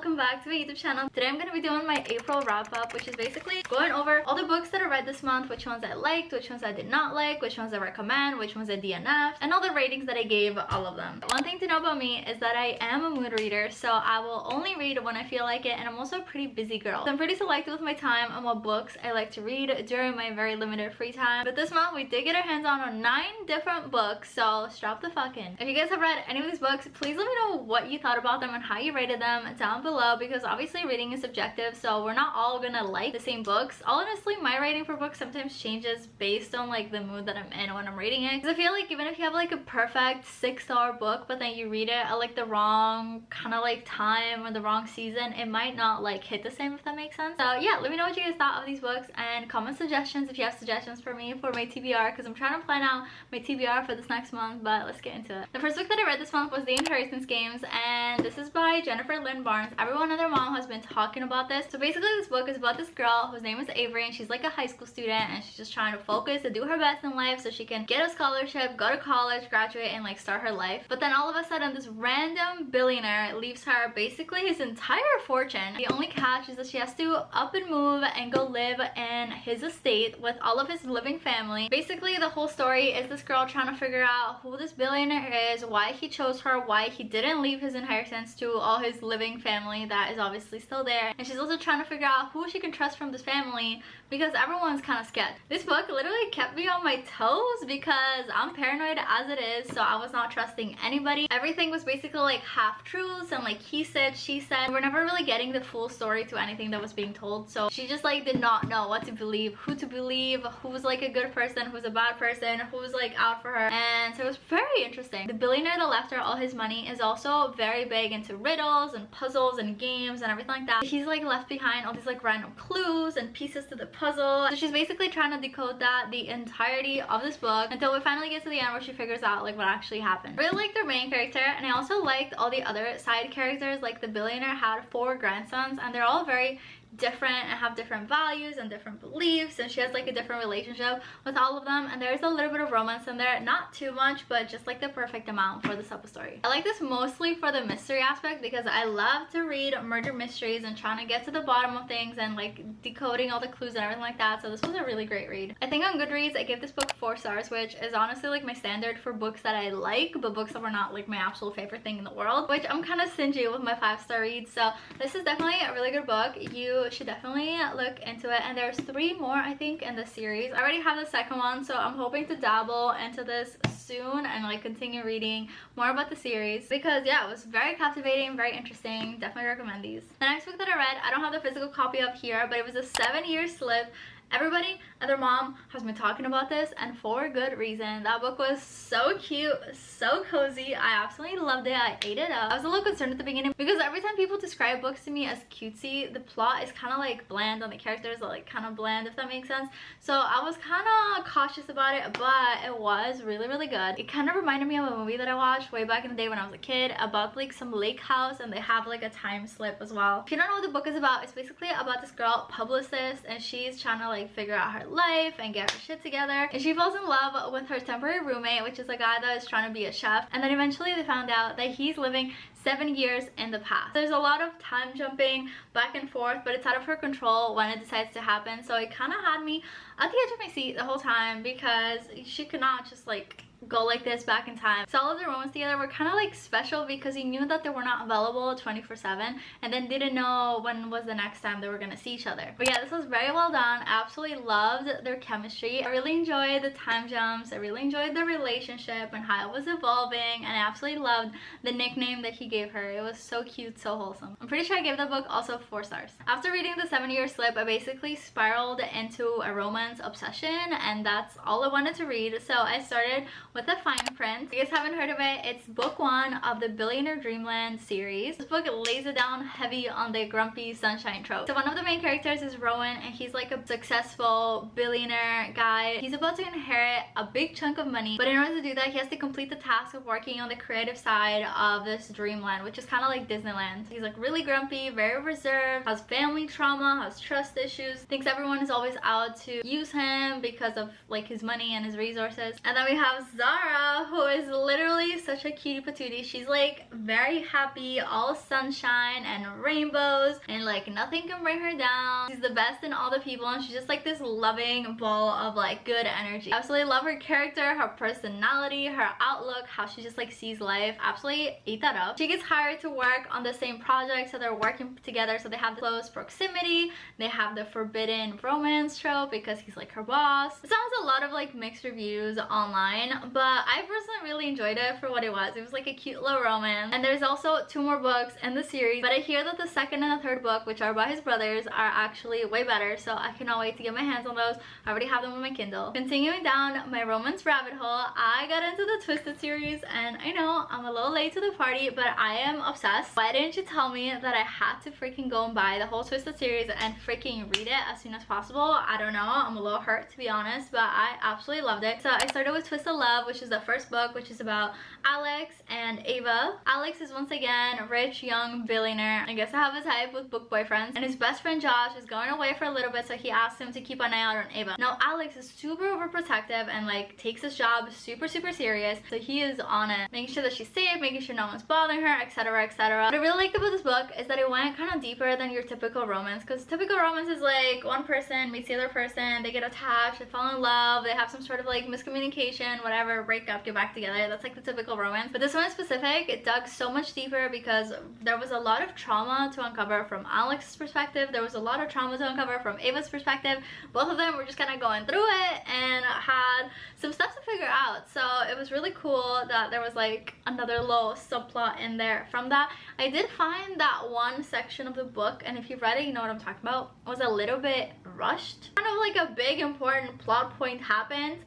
welcome back to my YouTube channel. Today I'm going to be doing my April wrap up, which is basically going over all the books that I read this month, which ones I liked, which ones I did not like, which ones I recommend, which ones I DNF, and all the ratings that I gave all of them. One thing to know about me is that I am a mood reader, so I will only read when I feel like it, and I'm also a pretty busy girl. So I'm pretty selective with my time on what books I like to read during my very limited free time. But this month we did get our hands on 9 different books, so strap the fuck in. If you guys have read any of these books, please let me know what you thought about them and how you rated them down below, because obviously reading is subjective, so we're not all gonna like the same books. Honestly, my rating for books sometimes changes based on like the mood that I'm in when I'm reading it, because I feel like even if you have like a perfect 6-star book but then you read it at like the wrong kind of like time or the wrong season, it might not like hit the same, if that makes sense. So yeah, let me know what you guys thought of these books and comment suggestions if you have suggestions for me for my TBR, because I'm trying to plan out my TBR for this next month. But let's get into it. The first book that I read this month was The Inheritance Games, and this is by Jennifer Lynn Barnes. Everyone and their mom has been talking about this. So basically this book is about this girl whose name is Avery, and she's like a high school student, and she's just trying to focus and do her best in life so she can get a scholarship, go to college, graduate, and like start her life. But then all of a sudden this random billionaire leaves her basically his entire fortune. The only catch is that she has to up and move and go live in his estate with all of his living family. Basically the whole story is this girl trying to figure out who this billionaire is, why he chose her, why he didn't leave his inheritance to all his living family that is obviously still there. And she's also trying to figure out who she can trust from this family, because everyone's kind of scared. This book literally kept me on my toes because I'm paranoid as it is, so I was not trusting anybody. Everything was basically like half truths and like he said, she said. We're never really getting the full story to anything that was being told, so she just like did not know what to believe, who to believe, who was like a good person, who's a bad person, who was like out for her. And so it was very interesting. The billionaire that left her all his money is also very big into riddles and puzzles and games and everything like that. He's like left behind all these like random clues and pieces to the puzzle, so she's basically trying to decode that the entirety of this book until we finally get to the end where she figures out like what actually happened. I really liked their main character, and I also liked all the other side characters. Like the billionaire had 4 grandsons, and they're all very different and have different values and different beliefs, and she has like a different relationship with all of them, and there's a little bit of romance in there, not too much, but just like the perfect amount for this type of story. I like this mostly for the mystery aspect, because I love to read murder mysteries and trying to get to the bottom of things and like decoding all the clues and everything like that. So this was a really great read. I think on Goodreads I gave this book 4 stars, which is honestly like my standard for books that I like, but books that were not like my absolute favorite thing in the world, which I'm kind of stingy with my 5-star reads. So this is definitely a really good book. You should definitely look into it, and there's 3 more I think in the series. I already have the second one, so I'm hoping to dabble into this soon and like continue reading more about the series, because yeah, it was very captivating, very interesting. Definitely recommend these. The next book that I read, I don't have the physical copy up here, but it was a 7-year slip. Everybody and their mom has been talking about this, and for good reason. That book was so cute, so cozy. I absolutely loved it. I ate it up. I was a little concerned at the beginning because every time people describe books to me as cutesy, the plot is kind of like bland and the characters are like kind of bland, if that makes sense. So I was kind of cautious about it, but it was really, really good. It kind of reminded me of a movie that I watched way back in the day when I was a kid about like some lake house, and they have like a time slip as well. If you don't know what the book is about, it's basically about this girl, publicist, and she's trying to like figure out her life and get her shit together, and she falls in love with her temporary roommate, which is a guy that is trying to be a chef. And then eventually they found out that he's living 7 years in the past. There's a lot of time jumping back and forth, but it's out of her control when it decides to happen. So it kind of had me at the edge of my seat the whole time, because she could not just like go like this back in time. So all of the moments together were kind of like special, because you knew that they were not available 24/7, and then didn't know when was the next time they were gonna see each other. But yeah, this was very well done. I absolutely loved their chemistry. I really enjoyed the time jumps. I really enjoyed the relationship and how it was evolving, and I absolutely loved the nickname that he gave her. It was so cute, so wholesome. I'm pretty sure I gave the book also 4 stars. After reading the 7-year slip, I basically spiraled into a romance obsession, and that's all I wanted to read. So I started with the fine print. If you guys haven't heard of it, it's book 1 of the Billionaire Dreamland series. This book lays it down heavy on the grumpy sunshine trope. So one of the main characters is Rowan, and he's like a successful billionaire guy. He's about to inherit a big chunk of money, but in order to do that, he has to complete the task of working on the creative side of this dreamland dreamland, which is kind of like Disneyland. He's like really grumpy, very reserved, has family trauma, has trust issues, thinks everyone is always out to use him because of like his money and his resources. And then we have Zara, who is literally such a cutie patootie. She's like very happy, all sunshine and rainbows, and like nothing can bring her down. She's the best in all the people, and she's just like this loving ball of like good energy. Absolutely love her character, her personality, her outlook, how she just like sees life. Absolutely ate that up. She gets hired to work on the same project, so they're working together, so they have the close proximity. They have the forbidden romance trope because he's like her boss. It sounds a lot of like mixed reviews online, but I personally really enjoyed it for what it was. It was like a cute little romance. And there's also 2 more books in the series, but I hear that the second and the third book, which are by his brothers, are actually way better, so I cannot wait to get my hands on those. I already have them on my Kindle. Continuing down my romance rabbit hole, I got into the Twisted series, and I know I'm a little late to the party, but I am obsessed. Why didn't you tell me that I had to freaking go and buy the whole Twisted series and freaking read it as soon as possible? I don't know, I'm a little hurt to be honest, but I absolutely loved it. So I started with Twisted Love, which is the first book, which is about Alex and Ava. Alex is once again rich, young billionaire. I guess I have a type with book boyfriends, and his best friend Josh is going away for a little bit, so he asks him to keep an eye out on Ava. Now Alex is super overprotective and like takes his job super serious, so he is on it, making sure that she's safe, making sure no one's bothering her, etc, etc. What I really liked about this book is that it went kind of deeper than your typical romance, because typical romance is like one person meets the other person, they get attached, they fall in love, they have some sort of like miscommunication, whatever, break up, get back together. That's like the typical romance. But this one in specific, it dug so much deeper because there was a lot of trauma to uncover from Alex's perspective. There was a lot of trauma to uncover from Ava's perspective. Both of them were just kind of going through it and had some stuff to figure out. So it was really cool that there was like another little subplot in there from that. I did find that one section of the book, and if you've read it, you know what I'm talking about, was a little bit rushed. Kind of like a big important plot point happened,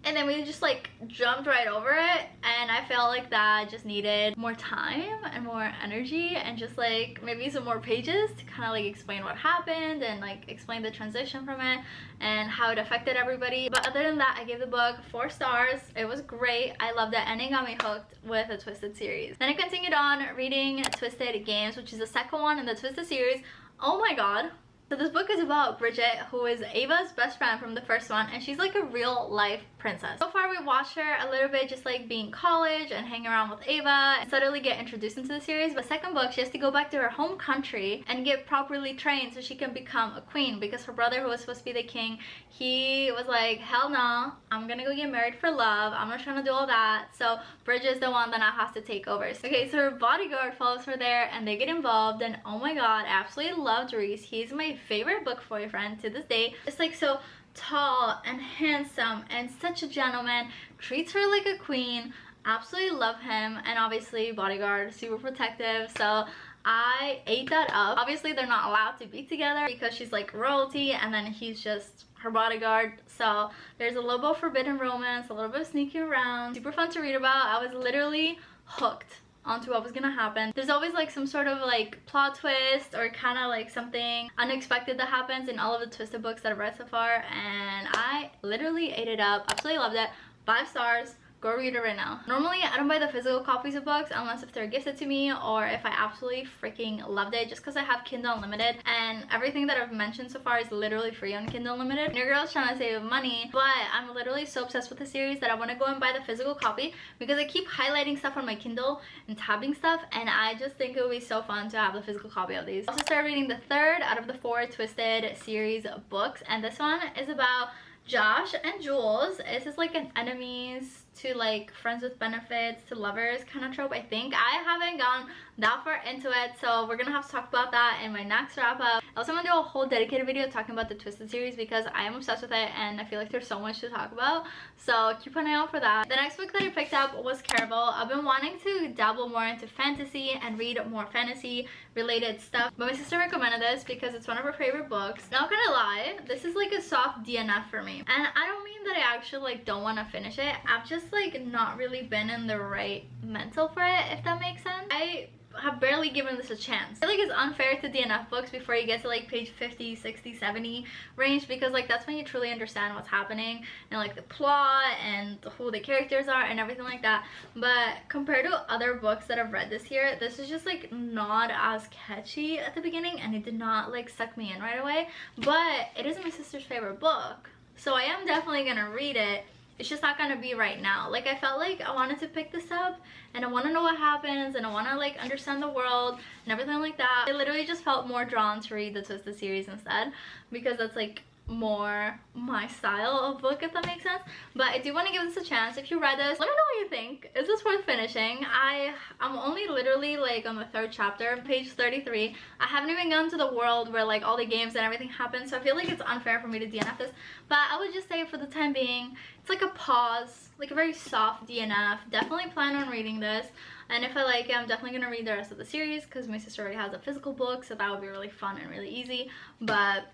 and then we just like jumped right over it, and I felt like that just needed more time and more energy and just like maybe some more pages to kind of like explain what happened and like explain the transition from it and how it affected everybody. But other than that, I gave the book 4 stars. It was great. I loved it, and it got me hooked with the Twisted series. Then I continued on reading Twisted Games, which is the second one in the Twisted series. Oh my god. So this book is about Bridget, who is Ava's best friend from the first one, and she's like a real life princess. So far we watched her a little bit just like being college and hanging around with Ava and suddenly get introduced into the series. But second book, she has to go back to her home country and get properly trained so she can become a queen, because her brother, who was supposed to be the king, he was like, hell no, I'm gonna go get married for love, I'm not trying to do all that. So Bridget's the one that now has to take over. Okay, so her bodyguard follows her there and they get involved, and oh my god, I absolutely loved Reese. He's my favorite book boyfriend to this day. It's like so tall and handsome and such a gentleman, treats her like a queen. Absolutely love him. And obviously bodyguard, super protective, so I ate that up. Obviously they're not allowed to be together because she's like royalty and then he's just her bodyguard, so there's a little bit of forbidden romance, a little bit of sneaking around. Super fun to read about. I was literally hooked onto what was gonna happen. There's always like some sort of like plot twist or kind of like something unexpected that happens in all of the Twisted books that I've read so far, and I literally ate it up. Absolutely loved it. 5 stars. Go read it right now. Normally I don't buy the physical copies of books unless if they're gifted to me or if I absolutely freaking loved it, just because I have Kindle Unlimited and everything that I've mentioned so far is literally free on Kindle Unlimited. Your girl's trying to save money, but I'm literally so obsessed with the series that I want to go and buy the physical copy because I keep highlighting stuff on my Kindle and tabbing stuff, and I just think it would be so fun to have the physical copy of these. I also started reading the 3rd out of the 4 Twisted series of books, and this one is about Josh and Jules. This is like an enemies to like friends with benefits to lovers kind of trope, I think. I haven't gone that far into it, so we're gonna have to talk about that in my next wrap up. I also want to do a whole dedicated video talking about the Twisted series because I am obsessed with it and I feel like there's so much to talk about, so keep an eye out for that. The next book that I picked up was Caraval. I've been wanting to dabble more into fantasy and read more fantasy related stuff, but my sister recommended this because it's one of her favorite books. Not gonna lie, this is like a soft DNF for me, and I don't mean that I actually like don't want to finish it. I've just like not really been in the right mental for it, if that makes sense. I have barely given this a chance. I feel like it's unfair to DNF books before you get to like page 50, 60, 70 range, because like that's when you truly understand what's happening and like the plot and who the characters are and everything like that. But compared to other books that I've read this year, this is just like not as catchy at the beginning, and it did not like suck me in right away. But it is my sister's favorite book, so I am definitely gonna read it. It's just not gonna be right now. Like, I felt like I wanted to pick this up and I want to know what happens and I want to like understand the world and everything like that. I literally just felt more drawn to read the Twisted series instead, because that's like more my style of book, if that makes sense. But I do want to give this a chance. If you read this, let me know what you think. Is this worth finishing? I'm only literally like on the 3rd chapter, page 33. I haven't even gone to the world where like all the games and everything happen, so I feel like it's unfair for me to DNF this. But I would just say for the time being, it's like a pause, like a very soft DNF. Definitely plan on reading this, and if I like it, I'm definitely gonna read the rest of the series because my sister already has a physical book, so that would be really fun and really easy. But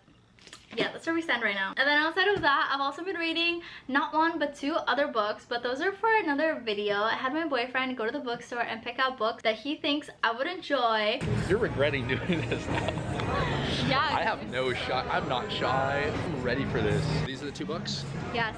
yeah, that's where we stand right now. And then outside of that, I've also been reading not one but 2 other books, but those are for another video. I had my boyfriend go to the bookstore and pick out books that he thinks I would enjoy. You're regretting doing this now. Yeah. I have no shy. I'm not shy. I'm ready for this. These are the 2 books? Yes.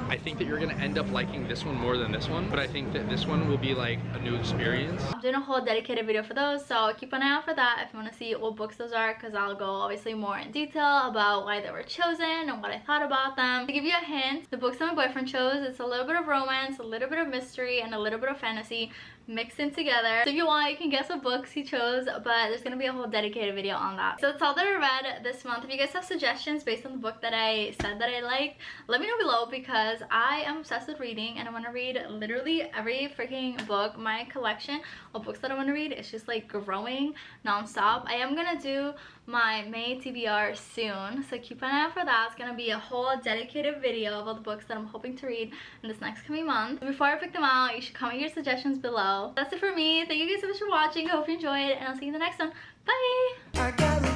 I think that you're gonna end up liking this one more than this one, but I think that this one will be like a new experience. I'm doing a whole dedicated video for those, so keep an eye out for that if you want to see what books those are, because I'll go obviously more in detail about why they were chosen and what I thought about them. To give you a hint, the books that my boyfriend chose, it's a little bit of romance, a little bit of mystery, and a little bit of fantasy mixed in together. So if you want, you can guess what books he chose, but there's gonna be a whole dedicated video on that. So that's all that I read this month. If you guys have suggestions based on the book that I said that I liked, let me know below, because I am obsessed with reading and I want to read literally every freaking book. My collection of books that I want to read is just like growing non-stop. I am gonna do my May TBR soon, so keep an eye out for that. It's gonna be a whole dedicated video of all the books that I'm hoping to read in this next coming month. Before I pick them out, you should comment your suggestions below. That's it for me. Thank you guys so much for watching. I hope you enjoyed, and I'll see you in the next one. Bye!